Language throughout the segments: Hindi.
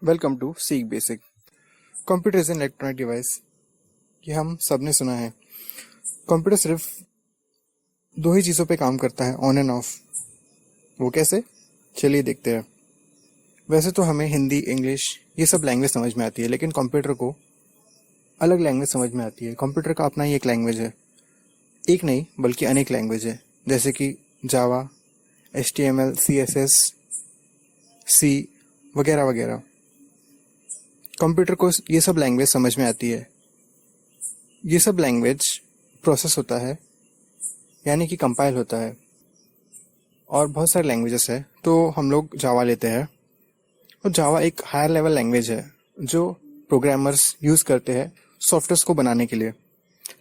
Welcome to seek basic. Computer is an electronic device. ये हम सब ने सुना है। कंप्यूटर सिर्फ दो ही चीज़ों पे काम करता है, ऑन एंड ऑफ। वो कैसे? चलिए देखते हैं। वैसे तो हमें हिंदी, इंग्लिश ये सब लैंग्वेज समझ में आती है, लेकिन कंप्यूटर को अलग लैंग्वेज समझ में आती है। कंप्यूटर का अपना ही एक लैंग्वेज है। एक नहीं बल्कि अनेक लैंग्वेज है, जैसे कि जावा, HTML, CSS, C वगैरह वगैरह। कंप्यूटर को ये सब लैंग्वेज समझ में आती है। ये सब लैंग्वेज प्रोसेस होता है, यानी कि कंपाइल होता है। और बहुत सारे लैंग्वेजेस है, तो हम लोग जावा लेते हैं। और जावा एक हायर लेवल लैंग्वेज है जो प्रोग्रामर्स यूज़ करते हैं सॉफ्टवेयर्स को बनाने के लिए।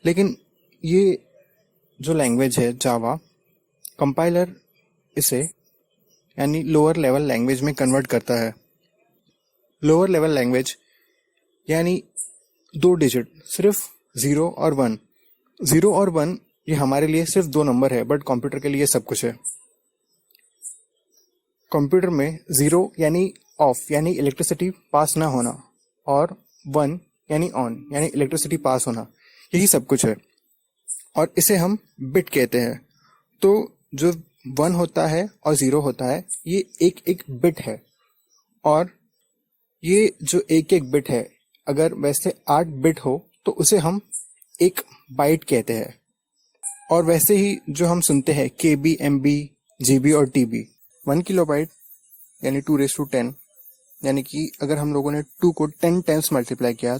लेकिन ये जो लैंग्वेज है जावा, कंपाइलर इसे यानी लोअर लेवल लैंग्वेज में कन्वर्ट करता है। लोअर लेवल लैंग्वेज यानी 2 डिजिट, सिर्फ 0 और 1। 0 और 1 ये हमारे लिए सिर्फ 2 नंबर है, बट कंप्यूटर के लिए सब कुछ है। कंप्यूटर में 0 यानी ऑफ यानी इलेक्ट्रिसिटी पास ना होना, और 1 यानी ऑन यानी इलेक्ट्रिसिटी पास होना, यही सब कुछ है। और इसे हम बिट कहते हैं। तो जो 1 होता है और 0 होता है, ये एक एक बिट है। और ये जो एक एक बिट है, अगर वैसे 8 बिट हो तो उसे हम एक बाइट कहते हैं। और वैसे ही जो हम सुनते हैं KB, MB, GB और TB, 1 किलोबाइट यानी 2⁻10, यानी कि अगर हम लोगों ने 2 को 10 टाइम्स मल्टीप्लाई किया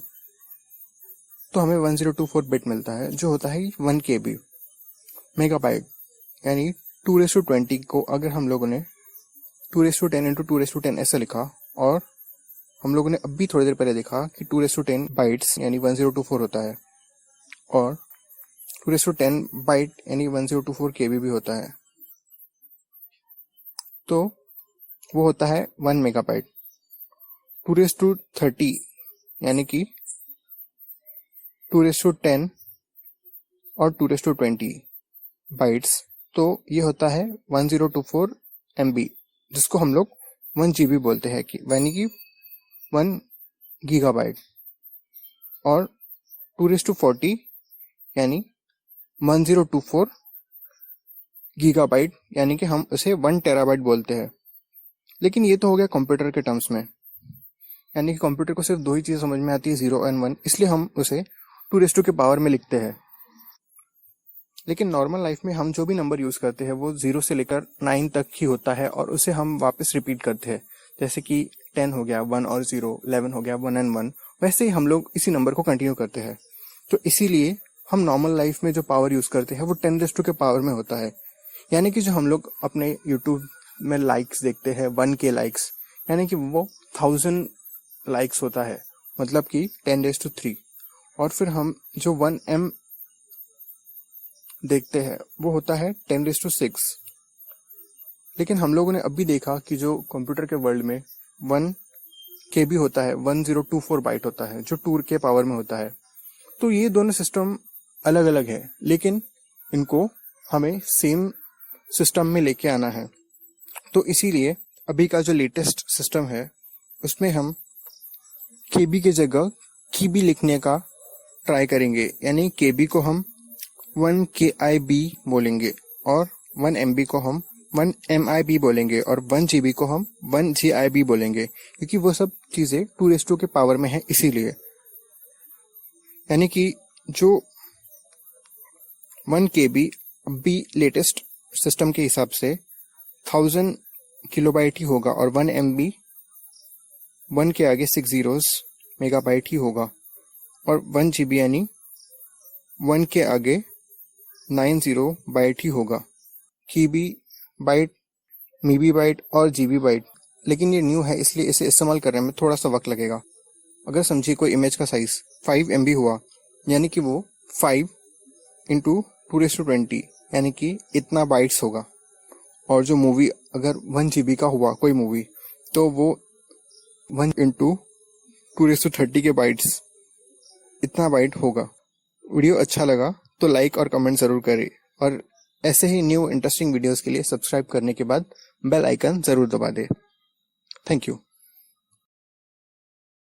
तो हमें 1024 बिट मिलता है, जो होता है 1 KB। मेगाबाइट यानी 2⁻20 को अगर हम लोगों ने 2⁻10 इंटू 2⁻10 ऐसा लिखा, और हम लोगों ने अभी थोड़ी देर पहले देखा कि 2⁻10 बाइट्स यानी 1024 होता है, और 2⁻10 बाइट यानी 1024 KB भी होता है। तो वो होता है 1 मेगाबाइट। 2⁻30 यानी कि 2⁻10 और 2⁻20 बाइट्स, तो ये होता है 1024 MB, जिसको हम लोग 1 GB बोलते हैं, कि यानी कि 1 गीगाबाइट। और 2⁻40 यानी 1024 गीगाबाइट, यानी कि हम उसे 1 टेराबाइट बोलते हैं। लेकिन ये तो हो गया कंप्यूटर के टर्म्स में, यानी कि कंप्यूटर को सिर्फ दो ही चीज़ें समझ में आती है, 0 और 1, इसलिए हम उसे 2 के पावर में लिखते हैं। लेकिन नॉर्मल लाइफ में हम जो भी नंबर यूज़ करते हैं वो 0 से लेकर 9 तक ही होता है, और उसे हम वापस रिपीट करते हैं। जैसे कि 10 हो गया 1 और 0, 11 हो गया 1 and 1, वैसे ही हम लोग इसी नंबर को कंटिन्यू करते हैं। तो इसीलिए हम नॉर्मल लाइफ में जो पावर यूज़ करते हैं वो 10 के पावर में होता है। यानी कि जो हम लोग अपने यूट्यूब में लाइक्स देखते हैं, 1K लाइक्स, यानी कि वो 1000 लाइक्स होता है, मतलब कि 10⁻3। और फिर हम जो 1M देखते हैं वो होता है 10⁻6। लेकिन हम लोगों ने अभी देखा कि जो कंप्यूटर के वर्ल्ड में 1 KB होता है, 1024 बाइट होता है, जो 2 के पावर में होता है। तो ये दोनों सिस्टम अलग अलग है, लेकिन इनको हमें सेम सिस्टम में लेके आना है। तो इसीलिए अभी का जो लेटेस्ट सिस्टम है उसमें हम KB की जगह KB लिखने का ट्राई करेंगे, यानी KB को हम 1 KIB बोलेंगे, और 1 MB को हम 1 MIB बोलेंगे, और 1 GB को हम 1 GIB बोलेंगे, क्योंकि वो सब चीज़ें 2 के पावर में है इसीलिए। यानी कि जो 1 KB अभी लेटेस्ट सिस्टम के हिसाब से 1000 किलोबाइट ही होगा, और 1 MB 1 के आगे 6 zeros मेगाबाइट ही होगा, और 1 GB यानी 1 के आगे 90 बाइट ही होगा। KB बाइट, MB बाइट और GB बाइट। लेकिन ये न्यू है, इसलिए इसे इस्तेमाल करने में थोड़ा सा वक्त लगेगा। अगर समझिए कोई इमेज का साइज 5 MB हुआ, यानी कि वो 5 इंटू 2⁻20 यानी कि इतना बाइट्स होगा। और जो मूवी अगर 1 GB का हुआ कोई मूवी, तो वो 1 इंटू 2⁻30 के बाइट्स, इतना बाइट होगा। वीडियो अच्छा लगा तो लाइक और कमेंट ज़रूर करें, और ऐसे ही न्यू इंटरेस्टिंग वीडियोस के लिए सब्सक्राइब करने के बाद बेल आइकन ज़रूर दबा दें। Thank you.